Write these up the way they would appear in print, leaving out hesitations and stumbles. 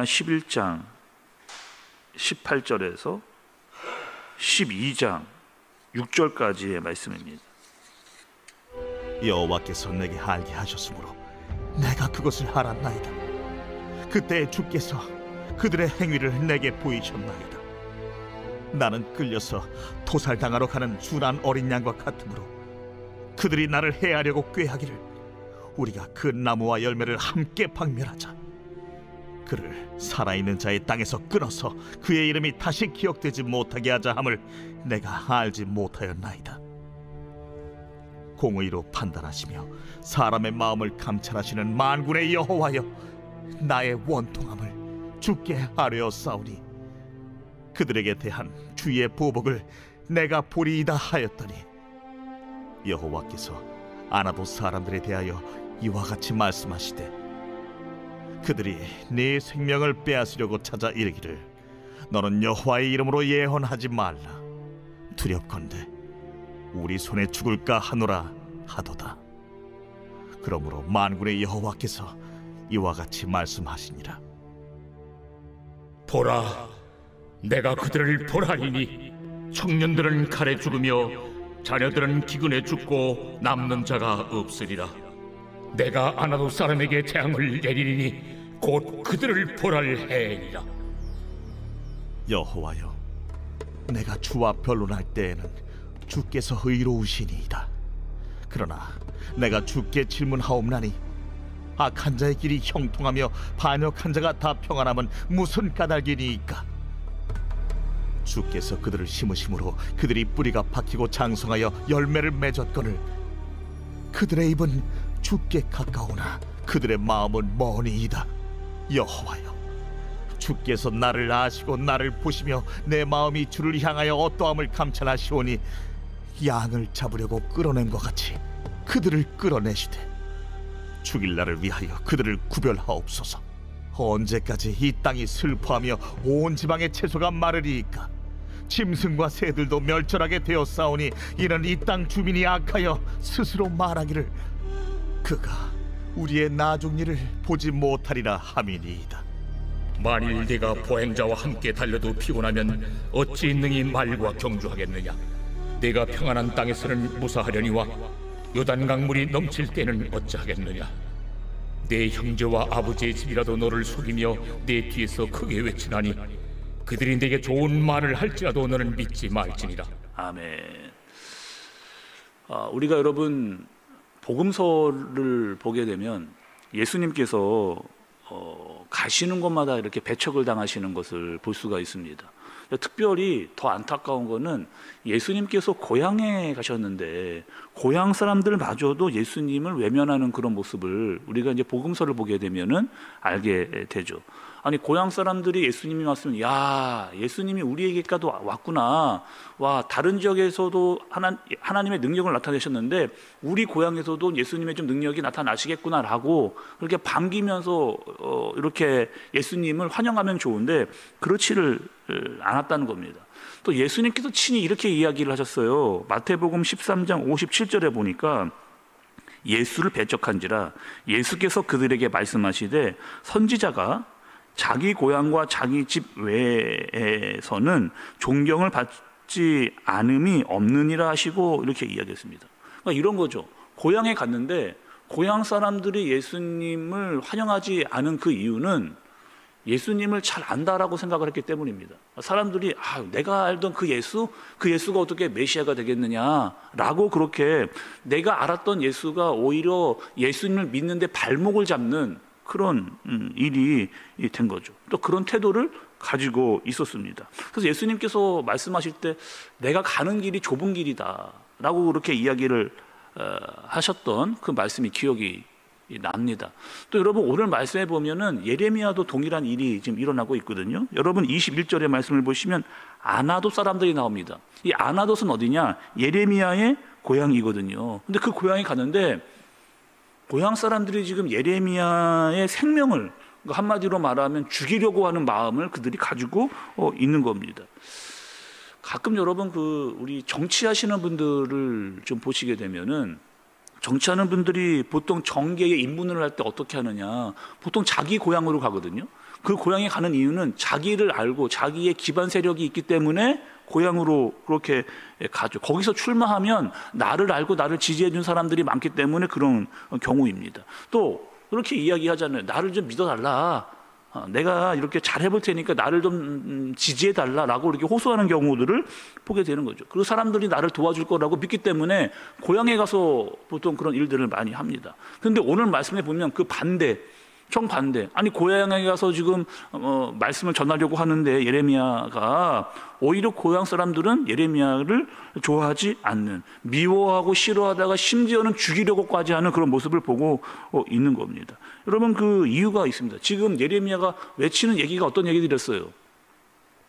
예레미야 11장 18절에서 12장 6절까지의 말씀입니다. 여호와께서 내게 알게 하셨으므로 내가 그것을 알았나이다. 그때 주께서 그들의 행위를 내게 보이셨나이다. 나는 끌려서 토살당하러 가는 순한 어린 양과 같으므로 그들이 나를 해하려고 꾀하기를 우리가 그 나무와 열매를 함께 박멸하자. 그를 살아있는 자의 땅에서 끊어서 그의 이름이 다시 기억되지 못하게 하자 함을 내가 알지 못하였나이다. 공의로 판단하시며 사람의 마음을 감찰하시는 만군의 여호와여, 나의 원통함을 주께 아뢰었사오니 그들에게 대한 주의 보복을 내가 보리이다 하였더니 여호와께서 아나도 사람들에 대하여 이와 같이 말씀하시되 그들이 네 생명을 빼앗으려고 찾아 이르기를 너는 여호와의 이름으로 예언하지 말라. 두렵건대 우리 손에 죽을까 하노라 하도다. 그러므로 만군의 여호와께서 이와 같이 말씀하시니라. 보라, 내가 그들을 벌하리니 청년들은 칼에 죽으며 자녀들은 기근에 죽고 남는 자가 없으리라. 내가 아나도 사람에게 재앙을 내리리니 곧 그들을 벌할 해이니라. 여호와여, 내가 주와 변론할 때에는 주께서 의로우시니이다. 그러나 내가 주께 질문하옵나니 악한 자의 길이 형통하며 반역한 자가 다 평안함은 무슨 까닭이니이까? 주께서 그들을 심으심으로 그들이 뿌리가 박히고 장성하여 열매를 맺었거늘 그들의 입은 주께 가까우나 그들의 마음은 머니이다. 여호와여, 주께서 나를 아시고 나를 보시며 내 마음이 주를 향하여 어떠함을 감찰하시오니 양을 잡으려고 끌어낸 것 같이 그들을 끌어내시되 죽일 날을 위하여 그들을 구별하옵소서. 언제까지 이 땅이 슬퍼하며 온 지방의 채소가 마르리이까? 짐승과 새들도 멸절하게 되었사오니 이는 이 땅 주민이 악하여 스스로 말하기를 그가 우리의 나중 일을 보지 못하리라 함이니이다. 만일 네가 보행자와 함께 달려도 피곤하면 어찌 능히 말과 경주하겠느냐? 네가 평안한 땅에서는 무사하려니와 요단 강물이 넘칠 때는 어찌하겠느냐? 내 형제와 아버지의 집이라도 너를 속이며 내 뒤에서 크게 외치나니 그들이 내게 좋은 말을 할지라도 너는 믿지 말지니라. 아멘. 우리가 여러분 복음서를 보게 되면 예수님께서 가시는 곳마다 이렇게 배척을 당하시는 것을 볼 수가 있습니다. 특별히 더 안타까운 거는 예수님께서 고향에 가셨는데 고향 사람들마저도 예수님을 외면하는 그런 모습을 우리가 이제 복음서를 보게 되면은 알게 되죠. 아니, 고향 사람들이 예수님이 왔으면 야, 예수님이 우리에게까지 왔구나. 와, 다른 지역에서도 하나님의 능력을 나타내셨는데 우리 고향에서도 예수님의 좀 능력이 나타나시겠구나라고 그렇게 반기면서 이렇게 예수님을 환영하면 좋은데 그렇지를 않았다는 겁니다. 또 예수님께서 친히 이렇게 이야기를 하셨어요. 마태복음 13장 57절에 보니까 예수를 배척한지라 예수께서 그들에게 말씀하시되 선지자가 자기 고향과 자기 집 외에서는 존경을 받지 않음이 없느니라 하시고 이렇게 이야기했습니다. 그러니까 이런 거죠. 고향에 갔는데 고향 사람들이 예수님을 환영하지 않은 그 이유는 예수님을 잘 안다라고 생각을 했기 때문입니다. 사람들이 내가 알던 그 예수가 어떻게 메시아가 되겠느냐라고 그렇게 내가 알았던 예수가 오히려 예수님을 믿는데 발목을 잡는 그런 일이 된 거죠. 또 그런 태도를 가지고 있었습니다. 그래서 예수님께서 말씀하실 때 내가 가는 길이 좁은 길이다 라고 그렇게 이야기를 하셨던 그 말씀이 기억이 납니다. 또 여러분 오늘 말씀해 보면은 예레미야도 동일한 일이 지금 일어나고 있거든요. 여러분 21절의 말씀을 보시면 아나돗 사람들이 나옵니다. 이 아나돗은 어디냐? 예레미야의 고향이거든요. 근데 그 고향에 갔는데 고향 사람들이 지금 예레미야의 생명을 한마디로 말하면 죽이려고 하는 마음을 그들이 가지고 있는 겁니다. 가끔 여러분 우리 정치하시는 분들을 좀 보시게 되면은 정치하는 분들이 보통 정계에 입문을 할 때 어떻게 하느냐? 보통 자기 고향으로 가거든요. 그 고향에 가는 이유는 자기를 알고 자기의 기반 세력이 있기 때문에 고향으로 그렇게 가죠. 거기서 출마하면 나를 알고 나를 지지해 준 사람들이 많기 때문에 그런 경우입니다. 또 그렇게 이야기하잖아요. 나를 좀 믿어달라. 내가 이렇게 잘 해볼 테니까 나를 좀 지지해달라라고 이렇게 호소하는 경우들을 보게 되는 거죠. 그리고 사람들이 나를 도와줄 거라고 믿기 때문에 고향에 가서 보통 그런 일들을 많이 합니다. 그런데 오늘 말씀에 보면 그 반대, 정반대. 아니 고향에 가서 지금 말씀을 전하려고 하는데 예레미야가 오히려 고향 사람들은 예레미야를 좋아하지 않는, 미워하고 싫어하다가 심지어는 죽이려고까지 하는 그런 모습을 보고 있는 겁니다. 여러분 그 이유가 있습니다. 지금 예레미야가 외치는 얘기가 어떤 얘기들이었어요?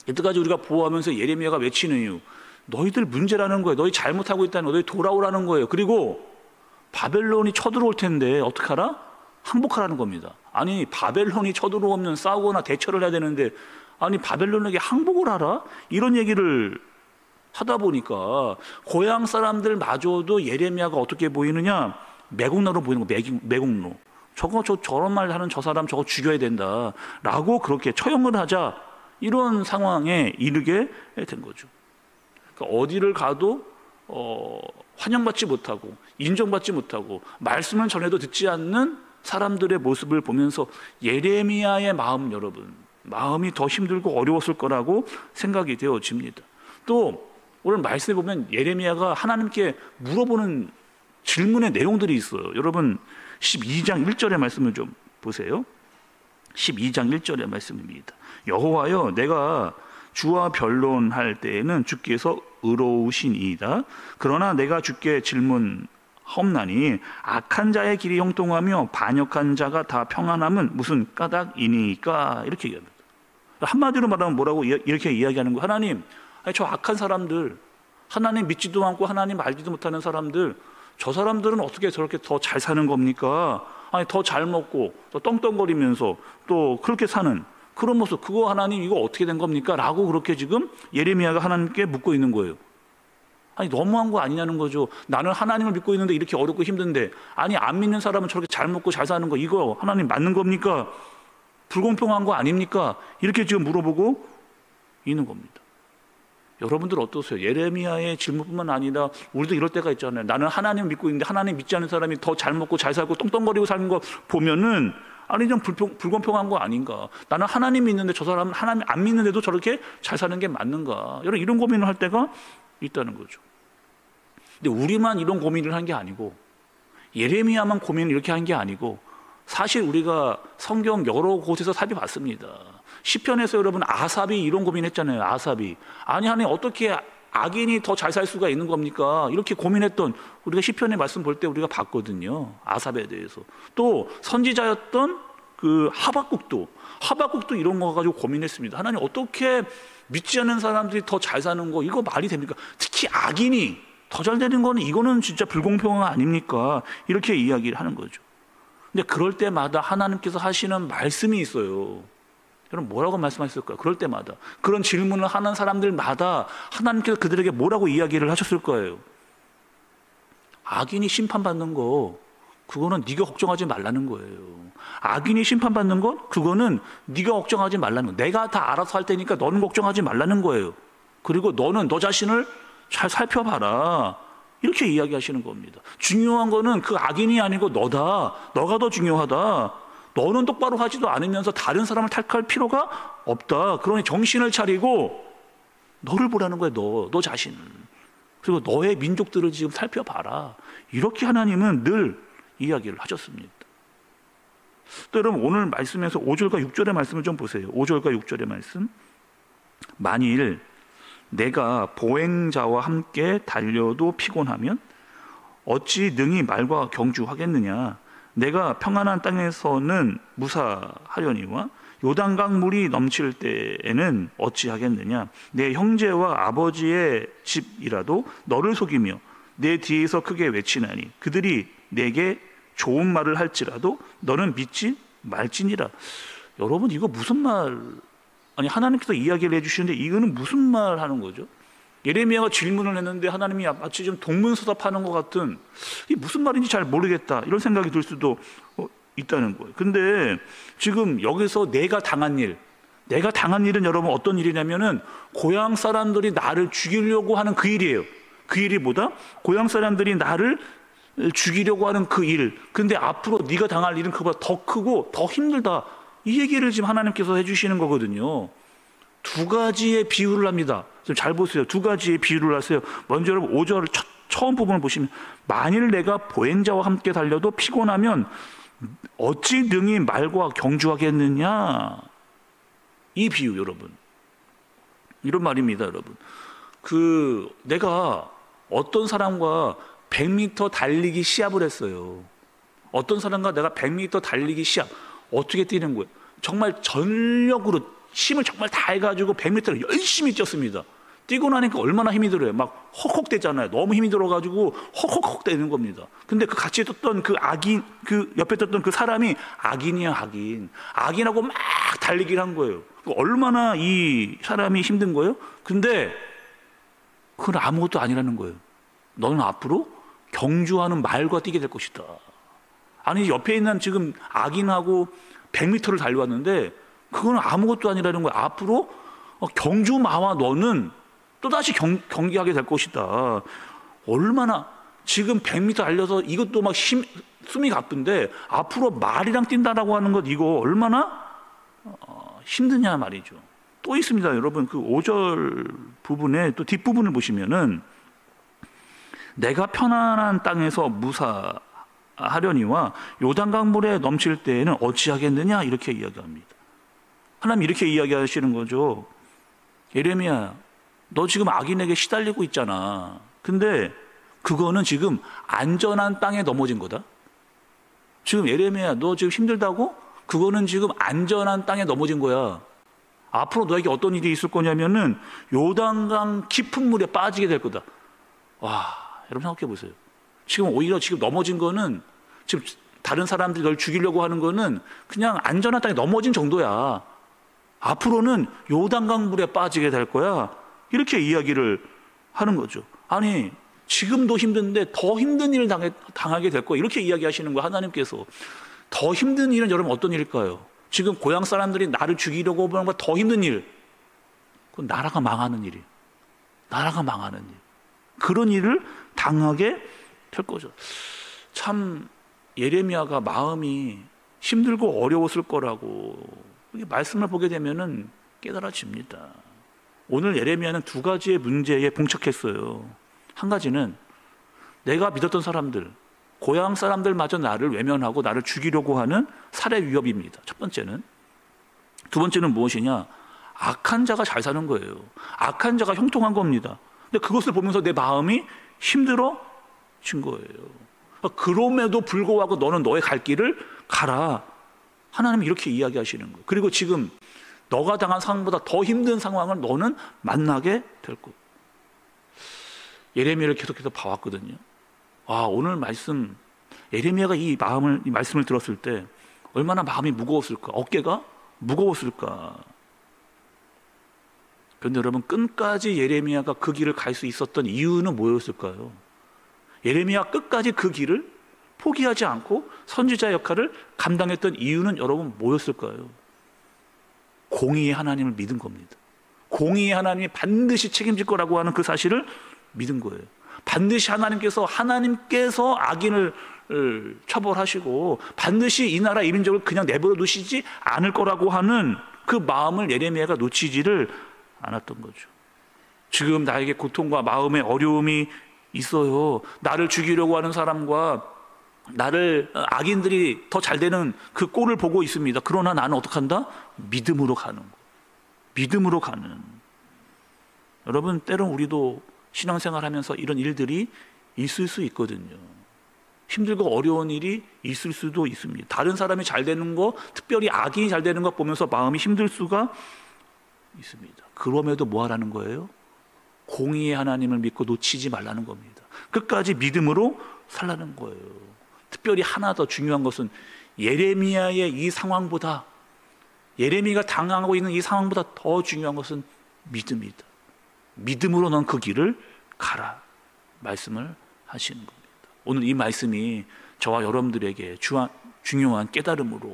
여태까지 우리가 보호하면서 예레미야가 외치는 이유, 너희들 문제라는 거예요. 너희 잘못하고 있다는 거예요. 너희 돌아오라는 거예요. 그리고 바벨론이 쳐들어올 텐데 어떡하라? 항복하라는 겁니다. 아니 바벨론이 쳐들어오면 싸우거나 대처를 해야 되는데 아니 바벨론에게 항복을 하라? 이런 얘기를 하다 보니까 고향 사람들마저도 예레미야가 어떻게 보이느냐? 매국노로 보이는 거. 매국노. 저런 말 하는 저 사람 저거 죽여야 된다라고 그렇게 처형을 하자, 이런 상황에 이르게 된 거죠. 그러니까 어디를 가도 환영받지 못하고 인정받지 못하고 말씀을 전해도 듣지 않는 사람들의 모습을 보면서 예레미야의 마음, 여러분 마음이 더 힘들고 어려웠을 거라고 생각이 되어집니다. 또 오늘 말씀에 보면 예레미야가 하나님께 물어보는 질문의 내용들이 있어요. 여러분 12장 1절의 말씀을 좀 보세요. 12장 1절의 말씀입니다. 여호와여, 내가 주와 변론할 때에는 주께서 의로우시니이다. 그러나 내가 주께 질문하옵나니 악한 자의 길이 형통하며 반역한 자가 다 평안함은 무슨 까닭이니까? 이렇게 얘기합니다. 한마디로 말하면 뭐라고 이렇게 이야기하는 거예요. 하나님, 아니, 저 악한 사람들, 하나님 믿지도 않고 하나님 알지도 못하는 사람들, 저 사람들은 어떻게 저렇게 더 잘 사는 겁니까? 아니 더 잘 먹고 또 떵떵거리면서 또 그렇게 사는 그런 모습, 그거 하나님 이거 어떻게 된 겁니까? 라고 그렇게 지금 예레미야가 하나님께 묻고 있는 거예요. 아니 너무한 거 아니냐는 거죠. 나는 하나님을 믿고 있는데 이렇게 어렵고 힘든데, 아니 안 믿는 사람은 저렇게 잘 먹고 잘 사는 거 이거 하나님 맞는 겁니까? 불공평한 거 아닙니까? 이렇게 지금 물어보고 있는 겁니다. 여러분들 어떠세요? 예레미야의 질문뿐만 아니라 우리도 이럴 때가 있잖아요. 나는 하나님 믿고 있는데 하나님 믿지 않는 사람이 더 잘 먹고 잘 살고 떵떵거리고 사는 거 보면은 아니 좀 불공평한 거 아닌가? 나는 하나님 믿는데 저 사람은 하나님 안 믿는데도 저렇게 잘 사는 게 맞는가? 여러분 이런 고민을 할 때가 있다는 거죠. 근데 우리만 이런 고민을 한 게 아니고 예레미야만 고민을 이렇게 한 게 아니고 사실 우리가 성경 여러 곳에서 살펴봤습니다. 시편에서 여러분 아삽이 이런 고민했잖아요. 아삽이 아니 하나님 어떻게 악인이 더 잘 살 수가 있는 겁니까? 이렇게 고민했던 우리가 시편의 말씀 볼 때 우리가 봤거든요. 아삽에 대해서. 또 선지자였던 그 하박국도 이런 거 가지고 고민했습니다. 하나님 어떻게 믿지 않는 사람들이 더 잘 사는 거 이거 말이 됩니까? 특히 악인이 더 잘 되는 거는 이거는 진짜 불공평한 아닙니까? 이렇게 이야기를 하는 거죠. 근데 그럴 때마다 하나님께서 하시는 말씀이 있어요. 여러분 뭐라고 말씀하셨을까요? 그럴 때마다 그런 질문을 하는 사람들마다 하나님께서 그들에게 뭐라고 이야기를 하셨을 거예요. 악인이 심판받는 거 그거는 네가 걱정하지 말라는 거예요. 악인이 심판받는 것 그거는 네가 걱정하지 말라는 거. 내가 다 알아서 할 테니까 너는 걱정하지 말라는 거예요. 그리고 너는 너 자신을 잘 살펴봐라. 이렇게 이야기하시는 겁니다. 중요한 거는 그 악인이 아니고 너다. 너가 더 중요하다. 너는 똑바로 하지도 않으면서 다른 사람을 탓할 필요가 없다. 그러니 정신을 차리고 너를 보라는 거예요. 너 자신. 그리고 너의 민족들을 지금 살펴봐라. 이렇게 하나님은 늘 이야기를 하셨습니다. 또 여러분 오늘 말씀에서 5절과 6절의 말씀을 좀 보세요. 5절과 6절의 말씀. 만일 내가 보행자와 함께 달려도 피곤하면 어찌 능히 말과 경주하겠느냐. 내가 평안한 땅에서는 무사하려니와 요단강 물이 넘칠 때에는 어찌하겠느냐. 내 형제와 아버지의 집이라도 너를 속이며 내 뒤에서 크게 외치나니 그들이 내게 좋은 말을 할지라도 너는 믿지 말지니라. 여러분 이거 무슨 말, 아니 하나님께서 이야기를 해주시는데 이거는 무슨 말 하는 거죠? 예레미야가 질문을 했는데 하나님이 마치 좀 동문서답하는 것 같은, 이게 무슨 말인지 잘 모르겠다 이런 생각이 들 수도 있다는 거예요. 근데 지금 여기서 내가 당한 일은 여러분 어떤 일이냐면은 고향 사람들이 나를 죽이려고 하는 그 일이에요. 그 일이 뭐다? 고향 사람들이 나를 죽이려고 하는 그 일. 근데 앞으로 네가 당할 일은 그보다 더 크고 더 힘들다. 이 얘기를 지금 하나님께서 해주시는 거거든요. 두 가지의 비유를 합니다. 좀 잘 보세요. 두 가지의 비유를 하세요. 먼저 여러분 5절 처음 부분을 보시면 만일 내가 보행자와 함께 달려도 피곤하면 어찌 능히 말과 경주하겠느냐. 이 비유 여러분. 이런 말입니다 여러분. 내가 어떤 사람과 100m 달리기 시합을 했어요. 어떤 사람과 내가 100m 달리기 시합. 어떻게 뛰는 거예요? 정말 전력으로 힘을 정말 다 해가지고 100m를 열심히 뛰었습니다. 뛰고 나니까 얼마나 힘이 들어요. 막 헉헉대잖아요. 너무 힘이 들어가지고 헉헉헉 대는 겁니다. 근데 그 같이 떴던 그 악인, 그 옆에 떴던 그 사람이 악인이야 악인. 악인하고 막 달리기를 한 거예요. 얼마나 이 사람이 힘든 거예요? 근데 그건 아무것도 아니라는 거예요. 너는 앞으로 경주하는 말과 뛰게 될 것이다. 아니 옆에 있는 지금 악인하고 100m를 달려왔는데 그건 아무것도 아니라는 거예요. 앞으로 경주마와 너는 또다시 경기하게 될 것이다. 얼마나 지금 100m 달려서 이것도 막 숨이 가쁜데 앞으로 말이랑 뛴다라고 하는 것 이거 얼마나 힘드냐 말이죠. 또 있습니다 여러분. 그 5절 부분에 또 뒷부분을 보시면은 내가 편안한 땅에서 무사하려니와 요단강 물에 넘칠 때에는 어찌하겠느냐 이렇게 이야기합니다. 하나님 이렇게 이야기하시는 거죠. 예레미야 너 지금 악인에게 시달리고 있잖아. 근데 그거는 지금 안전한 땅에 넘어진 거다. 지금 예레미야 너 지금 힘들다고? 그거는 지금 안전한 땅에 넘어진 거야. 앞으로 너에게 어떤 일이 있을 거냐면은 요단강 깊은 물에 빠지게 될 거다. 와, 여러분 생각해 보세요. 지금 오히려 지금 넘어진 거는 지금 다른 사람들이 널 죽이려고 하는 거는 그냥 안전한 땅에 넘어진 정도야. 앞으로는 요단강 물에 빠지게 될 거야. 이렇게 이야기를 하는 거죠. 아니 지금도 힘든데 더 힘든 일을 당하게 될 거야. 이렇게 이야기하시는 거야 하나님께서. 더 힘든 일은 여러분 어떤 일일까요? 지금 고향 사람들이 나를 죽이려고 하는 것보다 더 힘든 일. 그건 나라가 망하는 일이에요. 나라가 망하는 일. 그런 일을 당하게 될 거죠. 참 예레미야가 마음이 힘들고 어려웠을 거라고 말씀을 보게 되면은 깨달아집니다. 오늘 예레미야는 두 가지의 문제에 봉착했어요. 한 가지는 내가 믿었던 사람들, 고향 사람들마저 나를 외면하고 나를 죽이려고 하는 살해 위협입니다. 첫 번째는. 두 번째는 무엇이냐? 악한 자가 잘 사는 거예요. 악한 자가 형통한 겁니다. 근데 그것을 보면서 내 마음이 힘들어진 거예요. 그럼에도 불구하고 너는 너의 갈 길을 가라. 하나님이 이렇게 이야기하시는 거예요. 그리고 지금 너가 당한 상황보다 더 힘든 상황을 너는 만나게 될 거예요. 예레미야를 계속해서 봐왔거든요. 오늘 말씀, 예레미야가 이 말씀을 들었을 때 얼마나 마음이 무거웠을까? 어깨가 무거웠을까? 그런데 여러분 끝까지 예레미야가 그 길을 갈 수 있었던 이유는 뭐였을까요? 예레미야 끝까지 그 길을 포기하지 않고 선지자 역할을 감당했던 이유는 여러분 뭐였을까요? 공의의 하나님을 믿은 겁니다. 공의의 하나님이 반드시 책임질 거라고 하는 그 사실을 믿은 거예요. 반드시 하나님께서 악인을 처벌하시고 반드시 이 나라 이 민족을 그냥 내버려 두시지 않을 거라고 하는 그 마음을 예레미야가 놓치지를 않았던 거죠. 지금 나에게 고통과 마음의 어려움이 있어요. 나를 죽이려고 하는 사람과 나를 악인들이 더 잘 되는 그 꼴을 보고 있습니다. 그러나 나는 어떻게 한다? 믿음으로 가는 거. 믿음으로 가는. 여러분 때론 우리도 신앙생활하면서 이런 일들이 있을 수 있거든요. 힘들고 어려운 일이 있을 수도 있습니다. 다른 사람이 잘 되는 거, 특별히 악인이 잘 되는 것 보면서 마음이 힘들 수가 있습니다. 그럼에도 뭐 하라는 거예요? 공의의 하나님을 믿고 놓치지 말라는 겁니다. 끝까지 믿음으로 살라는 거예요. 특별히 하나 더 중요한 것은 예레미야의 이 상황보다, 예레미야가 당하고 있는 이 상황보다 더 중요한 것은 믿음이다. 믿음으로 넌 그 길을 가라 말씀을 하시는 겁니다. 오늘 이 말씀이 저와 여러분들에게 중요한 깨달음으로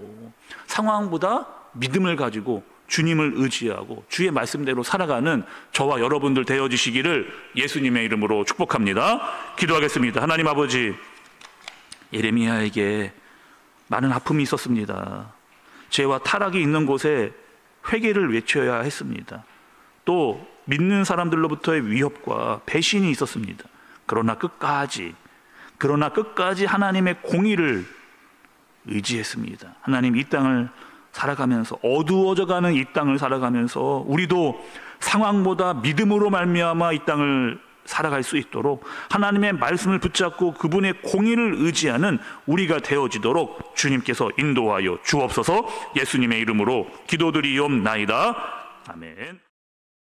상황보다 믿음을 가지고 주님을 의지하고 주의 말씀대로 살아가는 저와 여러분들 되어지시기를 예수님의 이름으로 축복합니다. 기도하겠습니다. 하나님 아버지, 예레미야에게 많은 아픔이 있었습니다. 죄와 타락이 있는 곳에 회개를 외쳐야 했습니다. 또 믿는 사람들로부터의 위협과 배신이 있었습니다. 그러나 끝까지 하나님의 공의를 의지했습니다. 하나님, 이 땅을 살아가면서, 어두워져가는 이 땅을 살아가면서 우리도 상황보다 믿음으로 말미암아 이 땅을 살아갈 수 있도록 하나님의 말씀을 붙잡고 그분의 공의를 의지하는 우리가 되어지도록 주님께서 인도하여 주옵소서. 예수님의 이름으로 기도드리옵나이다. 아멘.